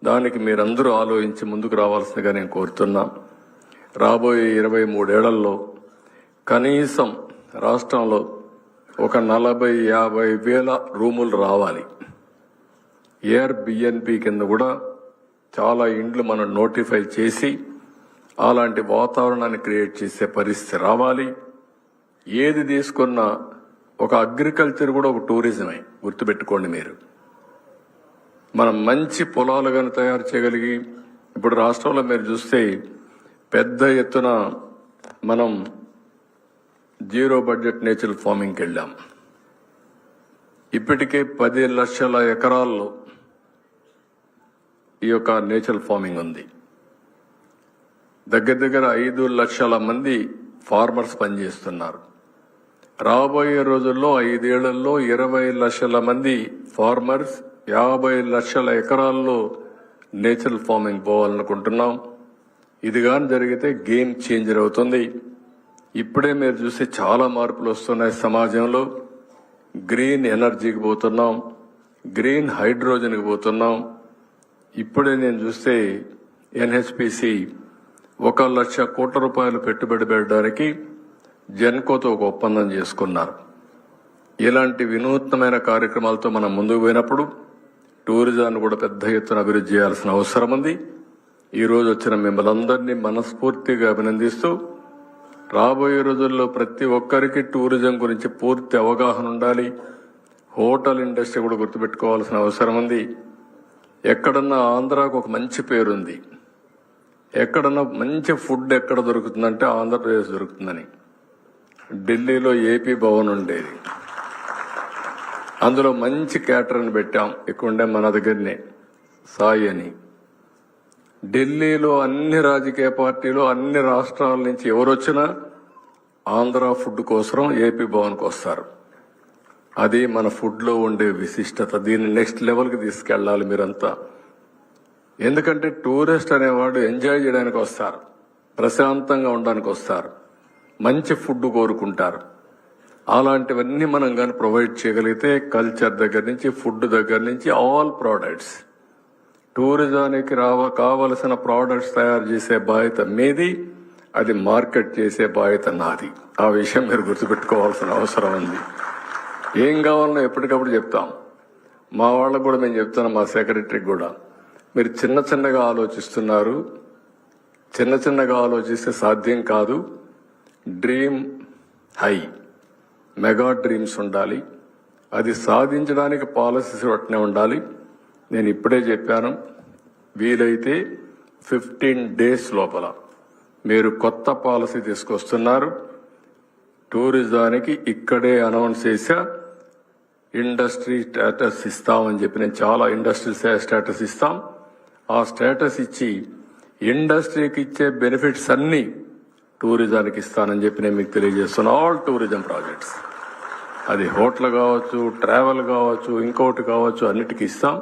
దానికి మీరందరూ ఆలోచించి ముందుకు రావాల్సిందిగా నేను కోరుతున్నా. రాబోయే 23 ఏళ్లలో కనీసం రాష్ట్రంలో ఒక 40-50 వేల రూములు రావాలి. ఎయిర్బిఎన్బి కింద కూడా చాలా ఇండ్లు మనం నోటిఫై చేసి అలాంటి వాతావరణాన్ని క్రియేట్ చేసే పరిస్థితి రావాలి. ఏది తీసుకున్నా ఒక అగ్రికల్చర్ కూడా ఒక టూరిజమే, గుర్తుపెట్టుకోండి మీరు. మనం మంచి పొలాలు కానీ తయారు చేయగలిగి, ఇప్పుడు రాష్ట్రంలో మీరు చూస్తే పెద్ద ఎత్తున మనం 0 బడ్జెట్ నేచురల్ ఫార్మింగ్కి వెళ్ళాం. ఇప్పటికే 10 లక్షల ఎకరాల్లో ఈ యొక్క నేచురల్ ఫార్మింగ్ ఉంది. దగ్గర 5 లక్షల మంది ఫార్మర్స్ పనిచేస్తున్నారు. రాబోయే రోజుల్లో 5 ఏళ్లలో 20 లక్షల మంది ఫార్మర్స్ 50 లక్షల ఎకరాల్లో నేచురల్ ఫార్మింగ్ పోవాలనుకుంటున్నాం. ఇది కానీ జరిగితే గేమ్ చేంజర్ అవుతుంది. ఇప్పుడే మీరు చూస్తే చాలా మార్పులు వస్తున్నాయి సమాజంలో. గ్రీన్ ఎనర్జీకి పోతున్నాం, గ్రీన్ హైడ్రోజన్కి పోతున్నాం. ఇప్పుడే నేను చూస్తే ఎన్హెచ్పిసి 1 లక్ష కోట్ల రూపాయలు పెట్టుబడి పెట్టడానికి జెన్కోతో ఒక ఒప్పందం చేసుకున్నారు. ఇలాంటి వినూత్నమైన కార్యక్రమాలతో మనం ముందుకు పోయినప్పుడు టూరిజాన్ని కూడా పెద్ద ఎత్తున అభివృద్ధి చేయాల్సిన అవసరం ఉంది. ఈ రోజు వచ్చిన మిమ్మల్ని అందరినీ మనస్ఫూర్తిగా అభినందిస్తూ, రాబోయే రోజుల్లో ప్రతి ఒక్కరికి టూరిజం గురించి పూర్తి అవగాహన ఉండాలి. హోటల్ ఇండస్ట్రీ కూడా గుర్తుపెట్టుకోవాల్సిన అవసరం ఉంది. ఎక్కడన్నా ఆంధ్రాకు ఒక మంచి పేరుంది. ఎక్కడన్నా మంచి ఫుడ్ ఎక్కడ దొరుకుతుందంటే ఆంధ్రప్రదేశ్ దొరుకుతుందని. ఢిల్లీలో ఏపీ భవన్ ఉండేది, అందులో మంచి క్యాటరర్ని పెట్టాం. ఇక్కడ మన దగ్గరనే సాయి అని. ఢిల్లీలో అన్ని రాజకీయ పార్టీలు, అన్ని రాష్ట్రాల నుంచి ఎవరు వచ్చినా ఆంధ్ర ఫుడ్ కోసం ఏపీ భవన్కి వస్తారు. అది మన ఫుడ్ లో ఉండే విశిష్టత. దీన్ని నెక్స్ట్ లెవెల్కి తీసుకెళ్లాలి మీరంతా. ఎందుకంటే టూరిస్ట్ అనేవాడు ఎంజాయ్ చేయడానికి వస్తారు, ప్రశాంతంగా ఉండడానికి వస్తారు, మంచి ఫుడ్ కోరుకుంటారు. అలాంటివన్నీ మనం కానీ ప్రొవైడ్ చేయగలిగితే కల్చర్ దగ్గర నుంచి, ఫుడ్ దగ్గర నుంచి ఆల్ ప్రోడక్ట్స్, టూరిజానికి కావలసిన ప్రోడక్ట్స్ తయారు చేసే బాధ్యత మీది, అది మార్కెట్ చేసే బాధ్యత నాది. ఆ విషయం మీరు గుర్తుపెట్టుకోవాల్సిన అవసరం ఉంది. ఏం కావాలన్నా ఎప్పటికప్పుడు చెప్తాం. మా వాళ్ళకు కూడా మేము చెప్తున్నాం, మా సెక్రటరీకి కూడా, మీరు చిన్నగా ఆలోచిస్తున్నారు. చిన్నగా ఆలోచిస్తే సాధ్యం కాదు. డ్రీమ్ హై, మెగా డ్రీమ్స్ ఉండాలి. అది సాధించడానికి పాలసీస్ అట్నే ఉండాలి. నేను ఇప్పుడే చెప్పాను, వీలైతే 15 days లోపల మీరు కొత్త పాలసీ తీసుకొస్తున్నారు. టూరిజానికి ఇక్కడే అనౌన్స్ చేశా, ఇండస్ట్రీ స్టేటస్ ఇస్తామని చెప్పి. నేను చాలా ఇండస్ట్రీ స్టేటస్ ఇస్తాం. ఆ స్టేటస్ ఇచ్చి ఇండస్ట్రీకి ఇచ్చే బెనిఫిట్స్ అన్ని టూరిజానికి ఇస్తానని చెప్పి నేను మీకు తెలియజేస్తున్నా. ఆల్ టూరిజం ప్రాజెక్ట్స్, అది హోటల్ కావచ్చు, ట్రావెల్ కావచ్చు, ఇంకోటి కావచ్చు, అన్నిటికీ ఇస్తాం.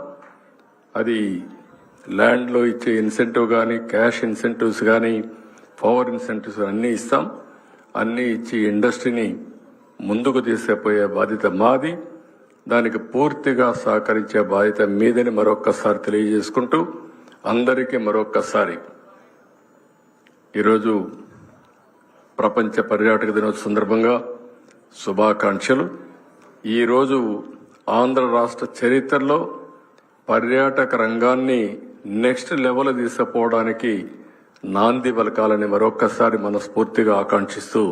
అది ల్యాండ్లో ఇచ్చే ఇన్సెంటివ్ కానీ, క్యాష్ ఇన్సెంటివ్స్ కానీ, పవర్ ఇన్సెంటివ్స్ అన్నీ ఇస్తాం. అన్నీ ఇచ్చి ఇండస్ట్రీని ముందుకు తీసుకుపోయే బాధ్యత మాది. దానికి పూర్తిగా సహకరించే బాధ్యత మీదని మరొక్కసారి తెలియజేసుకుంటూ, అందరికీ మరొక్కసారి ఈరోజు ప్రపంచ పర్యాటక దినోత్సవం సందర్భంగా శుభాకాంక్షలు. ఈరోజు ఆంధ్ర రాష్ట్ర చరిత్రలో పర్యాటక రంగాన్ని నెక్స్ట్ లెవెల్ తీసుకుపోవడానికి నాంది పలకాలని మరొక్కసారి మనస్ఫూర్తిగా ఆకాంక్షిస్తూ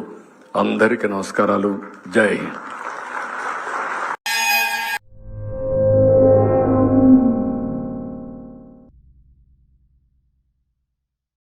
అందరికీ నమస్కారాలు. జై హింద్.